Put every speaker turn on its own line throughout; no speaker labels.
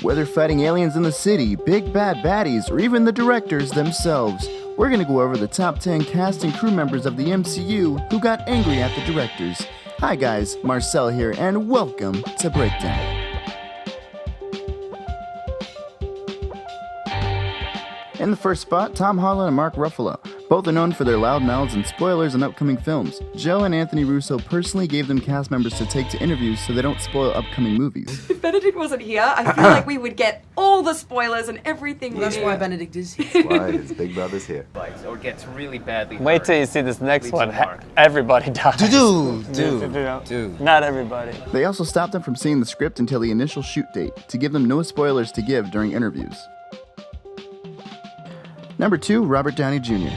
Whether fighting aliens in the city, big bad baddies, or even the directors themselves, we're gonna go over the top 10 cast and crew members of the MCU who got angry at the directors. Hi guys, Marcel here, and welcome to Breakdown. In the first spot, Tom Holland and Mark Ruffalo. Both are known for their loud mouths and spoilers in upcoming films. Joe and Anthony Russo personally gave them cast members to take to interviews so they don't spoil upcoming movies.
If Benedict wasn't here, I feel like we would get all the spoilers and everything.
Well, that's why Benedict is here.
That's why his big brother's here.
Or gets really badly hurt.
Wait till you see this next one. Everybody dies.
Dude.
Not everybody.
They also stopped them from seeing the script until the initial shoot date to give them no spoilers to give during interviews. Number 2, Robert Downey Jr.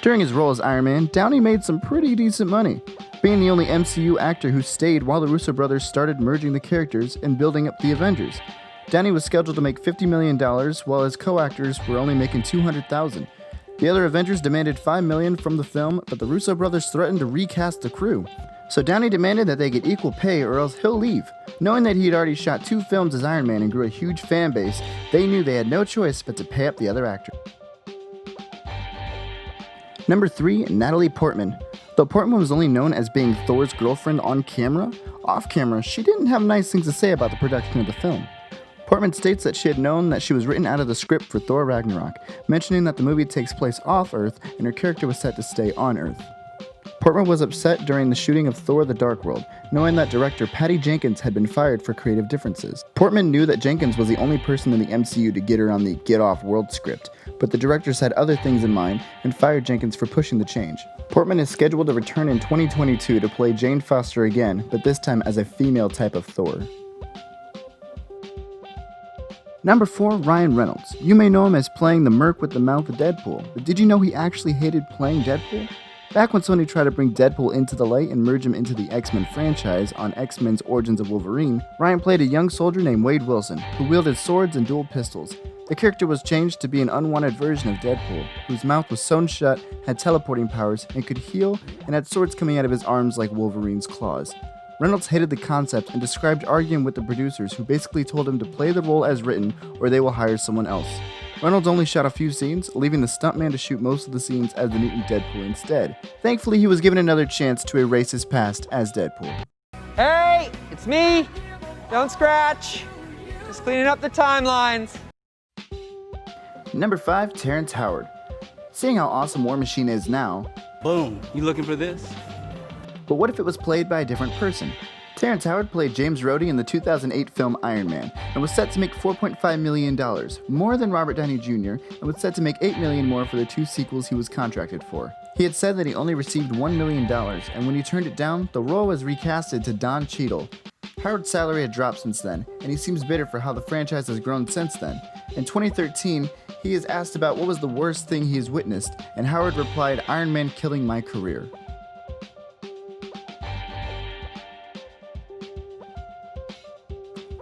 During his role as Iron Man, Downey made some pretty decent money, being the only MCU actor who stayed while the Russo brothers started merging the characters and building up the Avengers. Downey was scheduled to make $50 million, while his co-actors were only making $200,000. The other Avengers demanded $5 million from the film, but the Russo brothers threatened to recast the crew. So Downey demanded that they get equal pay or else he'll leave. Knowing that he'd already shot 2 films as Iron Man and grew a huge fan base, they knew they had no choice but to pay up the other actors. Number 3, Natalie Portman. Though Portman was only known as being Thor's girlfriend on camera, off camera, she didn't have nice things to say about the production of the film. Portman states that she had known that she was written out of the script for Thor Ragnarok, mentioning that the movie takes place off Earth and her character was set to stay on Earth. Portman was upset during the shooting of Thor: The Dark World, knowing that director Patty Jenkins had been fired for creative differences. Portman knew that Jenkins was the only person in the MCU to get her on the Get Off World script, but the directors had other things in mind and fired Jenkins for pushing the change. Portman is scheduled to return in 2022 to play Jane Foster again, but this time as a female type of Thor. Number 4, Ryan Reynolds. You may know him as playing the Merc with the mouth of Deadpool, but did you know he actually hated playing Deadpool? Back when Sony tried to bring Deadpool into the light and merge him into the X-Men franchise on X-Men's Origins of Wolverine, Ryan played a young soldier named Wade Wilson, who wielded swords and dual pistols. The character was changed to be an unwanted version of Deadpool, whose mouth was sewn shut, had teleporting powers, and could heal, and had swords coming out of his arms like Wolverine's claws. Reynolds hated the concept and described arguing with the producers, who basically told him to play the role as written or they will hire someone else. Reynolds only shot a few scenes, leaving the stuntman to shoot most of the scenes as the mutant Deadpool instead. Thankfully, he was given another chance to erase his past as Deadpool.
Hey, it's me! Don't scratch! Just cleaning up the timelines.
Number 5, Terence Howard. Seeing how awesome War Machine is now,
Boom. You looking for this?
but what if it was played by a different person? Terence Howard played James Rhodey in the 2008 film Iron Man, and was set to make $4.5 million, more than Robert Downey Jr., and was set to make $8 million more for the 2 sequels he was contracted for. He had said that he only received $1 million, and when he turned it down, the role was recasted to Don Cheadle. Howard's salary had dropped since then, and he seems bitter for how the franchise has grown since then. In 2013, he is asked about what was the worst thing he has witnessed, and Howard replied, "Iron Man killing my career."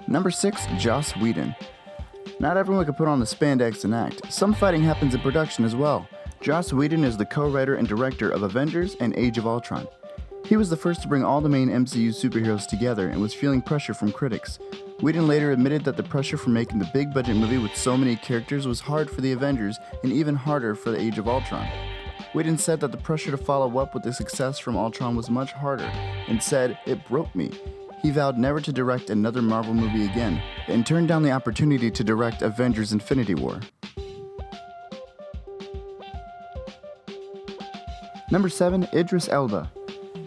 Number 6, Joss Whedon. Not everyone can put on the spandex and act. Some fighting happens in production as well. Joss Whedon is the co-writer and director of Avengers and Age of Ultron. He was the first to bring all the main MCU superheroes together and was feeling pressure from critics. Whedon later admitted that the pressure from making the big budget movie with so many characters was hard for the Avengers and even harder for the Age of Ultron. Whedon said that the pressure to follow up with the success from Ultron was much harder, and said, "It broke me." He vowed never to direct another Marvel movie again, and turned down the opportunity to direct Avengers: Infinity War. Number 7, Idris Elba.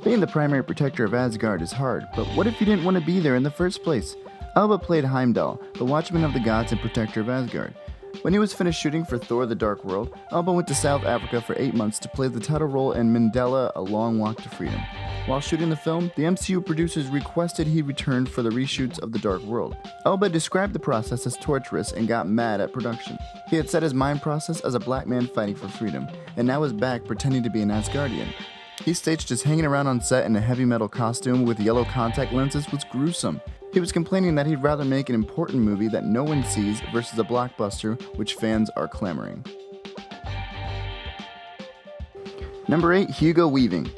Being the primary protector of Asgard is hard, but what if you didn't want to be there in the first place? Elba played Heimdall, the Watchman of the Gods and protector of Asgard. When he was finished shooting for Thor: The Dark World, Elba went to South Africa for 8 months to play the title role in Mandela: A Long Walk to Freedom. While shooting the film, the MCU producers requested he return for the reshoots of The Dark World. Elba described the process as torturous and got mad at production. He had set his mind process as a black man fighting for freedom, and now is back pretending to be an Asgardian. He states just hanging around on set in a heavy metal costume with yellow contact lenses was gruesome. He was complaining that he'd rather make an important movie that no one sees versus a blockbuster which fans are clamoring. Number 8, Hugo Weaving.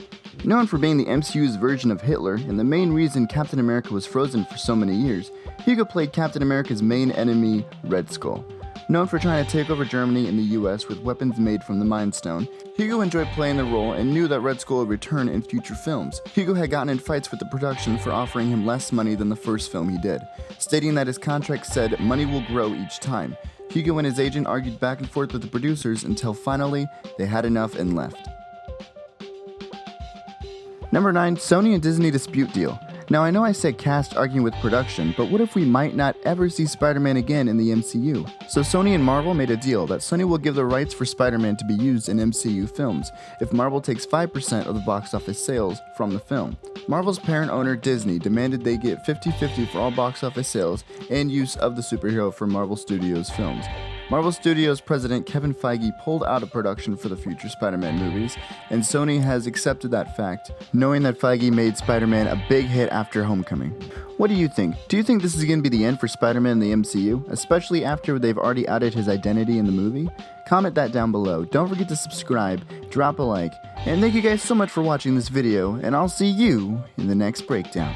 Known for being the MCU's version of Hitler and the main reason Captain America was frozen for so many years, Hugo played Captain America's main enemy, Red Skull. Known for trying to take over Germany and the US with weapons made from the Mind Stone, Hugo enjoyed playing the role and knew that Red Skull would return in future films. Hugo had gotten in fights with the production for offering him less money than the first film he did, stating that his contract said money will grow each time. Hugo and his agent argued back and forth with the producers until finally they had enough and left. Number 9, Sony and Disney dispute deal. Now I know I said cast arguing with production, but what if we might not ever see Spider-Man again in the MCU? So Sony and Marvel made a deal that Sony will give the rights for Spider-Man to be used in MCU films if Marvel takes 5% of the box office sales from the film. Marvel's parent owner Disney demanded they get 50-50 for all box office sales and use of the superhero for Marvel Studios films. Marvel Studios president Kevin Feige pulled out of production for the future Spider-Man movies, and Sony has accepted that fact, knowing that Feige made Spider-Man a big hit after Homecoming. What do you think? Do you think this is going to be the end for Spider-Man in the MCU, especially after they've already added his identity in the movie? Comment that down below. Don't forget to subscribe, drop a like, and thank you guys so much for watching this video, and I'll see you in the next breakdown.